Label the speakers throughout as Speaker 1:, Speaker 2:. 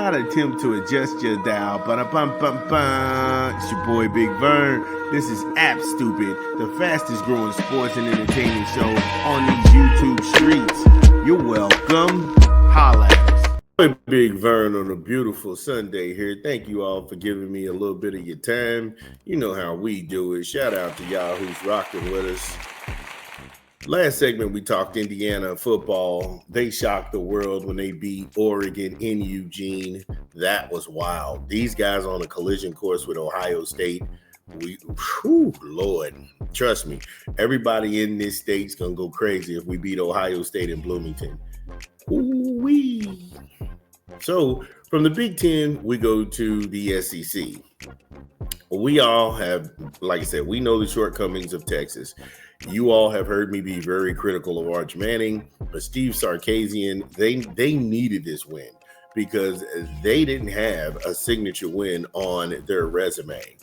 Speaker 1: not attempt to adjust your dial, but it's your boy Big Vern. This is App Stupid, the fastest growing sports and entertainment show on these YouTube streets. You're welcome. Holla at us. Boy Big Vern on a beautiful Sunday here. Thank you all for giving me a little bit of your time. You know how we do it. Shout out to y'all who's rocking with us. Last segment, we talked Indiana football. They shocked the world when they beat Oregon in Eugene. That was wild. These guys on a collision course with Ohio State. Lord, trust me, everybody in this state's going to go crazy if we beat Ohio State in Bloomington. Ooh-wee. So from the Big Ten, we go to the SEC. We all have, like I said, we know the shortcomings of Texas. You all have heard me be very critical of Arch Manning, but Steve Sarkisian, they needed this win because they didn't have a signature win on their resume.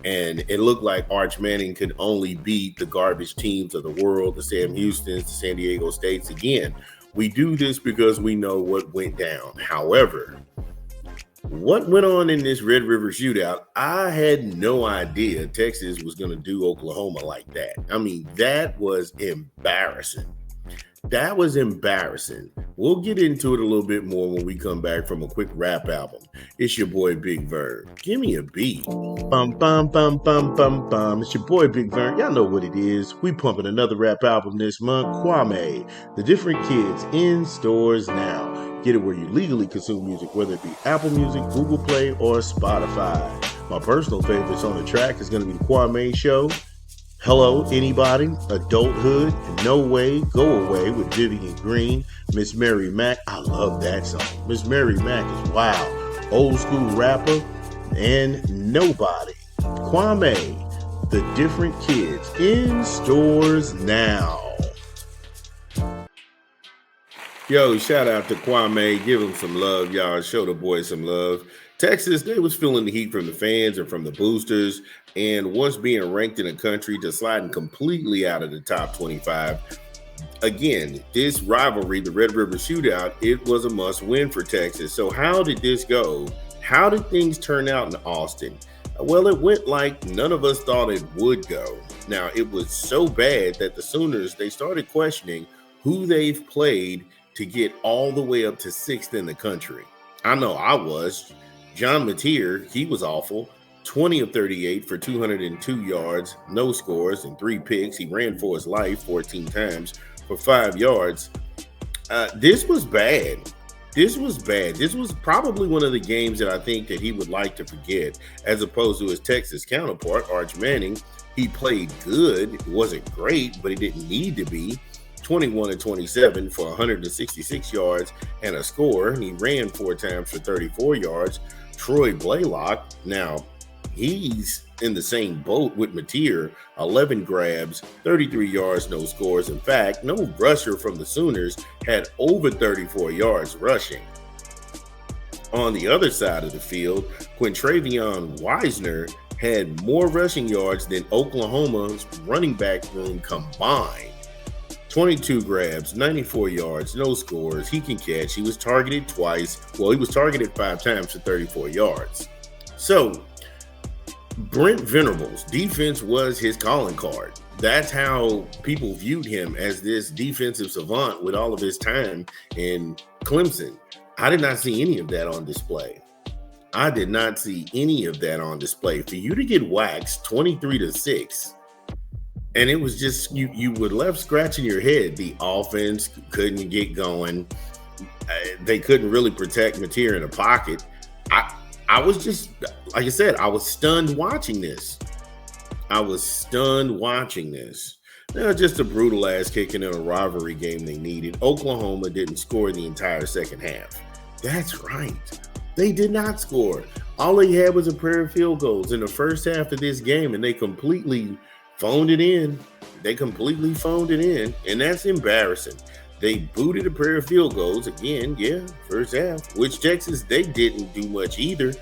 Speaker 1: And it looked like Arch Manning could only beat the garbage teams of the world, the Sam Houstons, the San Diego States. Again, we do this because we know what went down. However, what went on in this Red River shootout, I had no idea Texas was going to do Oklahoma like that. I mean, that was embarrassing. That was embarrassing. We'll get into it a little bit more when we come back from a quick rap album. It's your boy Big Vern. Give me a beat. Bum, bum, bum, bum, bum, bum. It's your boy Big Vern. Y'all know what it is. We pumping another rap album this month. Kwame, The Different Kids, in stores now. Get it where you legally consume music, whether it be Apple Music, Google Play, or Spotify. My personal favorites on the track is going to be The Kwame Show, Hello Anybody, Adulthood, No Way, Go Away with Vivian Green, Miss Mary Mac. I love that song. Miss Mary Mac is wild. Old school rapper, and Nobody. Kwame, The Different Kids, in stores now. Yo, shout out to Kwame. Give him some love, y'all. Show the boy some love. Texas, they was feeling the heat from the fans and from the boosters. And once being ranked in the country to sliding completely out of the top 25. Again, this rivalry, the Red River Shootout, it was a must win for Texas. So how did this go? How did things turn out in Austin? Well, it went like none of us thought it would go. Now, it was so bad that the Sooners, they started questioning who they've played to get all the way up to 6th in the country. I know I was. John Mateer, he was awful. 20 of 38 for 202 yards, no scores, and 3 picks. He ran for his life 14 times for 5 yards. This was bad. This was bad. This was probably one of the games that I think that he would like to forget, as opposed to his Texas counterpart, Arch Manning. He played good. It wasn't great, but he didn't need to be. 21 and 27 for 166 yards and a score. And he ran 4 times for 34 yards. Troy Blaylock, now he's in the same boat with Mateer, 11 grabs, 33 yards, no scores. In fact, no rusher from the Sooners had over 34 yards rushing. On the other side of the field, Quintravion Wisner had more rushing yards than Oklahoma's running back room combined. 22 grabs, 94 yards, no scores. He can catch. He was targeted twice. Well, he was targeted 5 times for 34 yards. So, Brent Venables' defense was his calling card. That's how people viewed him, as this defensive savant with all of his time in Clemson. I did not see any of that on display. I did not see any of that on display. For you to get waxed 23-6, and it was just, you were left scratching your head. The offense couldn't get going. They couldn't really protect Mateer in the pocket. I was just, like I said, I was stunned watching this. Now, just a brutal ass kicking in a rivalry game they needed. Oklahoma didn't score the entire second half. That's right. They did not score. All they had was a pair of field goals in the first half of this game, and they completely phoned it in. And that's embarrassing. They booted a pair of field goals again, first half, which Texas, they didn't do much either.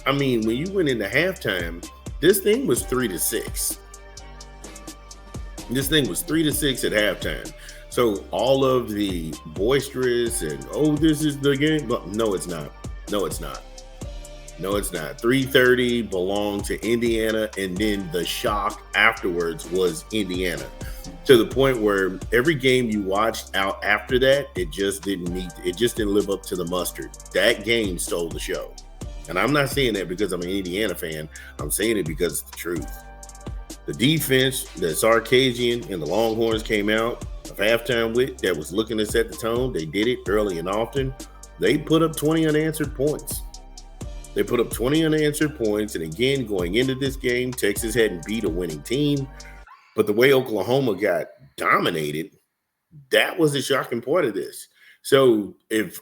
Speaker 1: I mean, when you went into halftime, this thing was 3-6. This thing was 3-6 at halftime. So all of the boisterous and, oh, this is the game. Well, no, it's not. No, it's not. No, it's not. 330 belonged to Indiana, and then the shock afterwards was Indiana. To the point where every game you watched out after that, it just didn't live up to the mustard. That game stole the show. And I'm not saying that because I'm an Indiana fan. I'm saying it because it's the truth. The defense that Sarkisian and the Longhorns came out of halftime with, that was looking to set the tone, they did it early and often. They put up 20 unanswered points. They put up 20 unanswered points. And again, going into this game, Texas hadn't beat a winning team. But the way Oklahoma got dominated, that was the shocking part of this. So if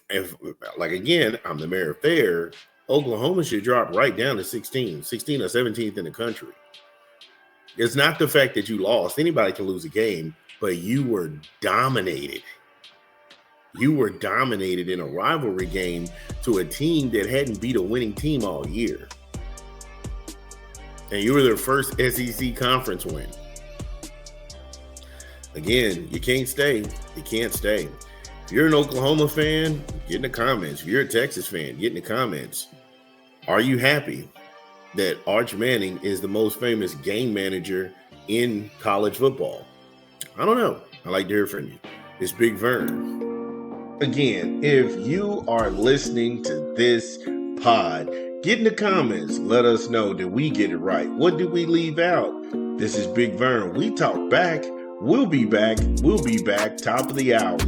Speaker 1: like, again, I'm the mayor of Fair, Oklahoma should drop right down to 16 or 17th in the country. It's not the fact that you lost. Anybody can lose a game, but you were dominated. You were dominated in a rivalry game to a team that hadn't beat a winning team all year. And you were their first SEC conference win. Again, you can't stay. You can't stay. If you're an Oklahoma fan, get in the comments. If you're a Texas fan, get in the comments. Are you happy that Arch Manning is the most famous game manager in college football? I don't know. I'd like to hear from you. It's Big Vern. Again, if you are listening to this pod, get in the comments. Let us know that we get it right. What did we leave out? This is Big Vern. We talk back. We'll be back. Top of the hour.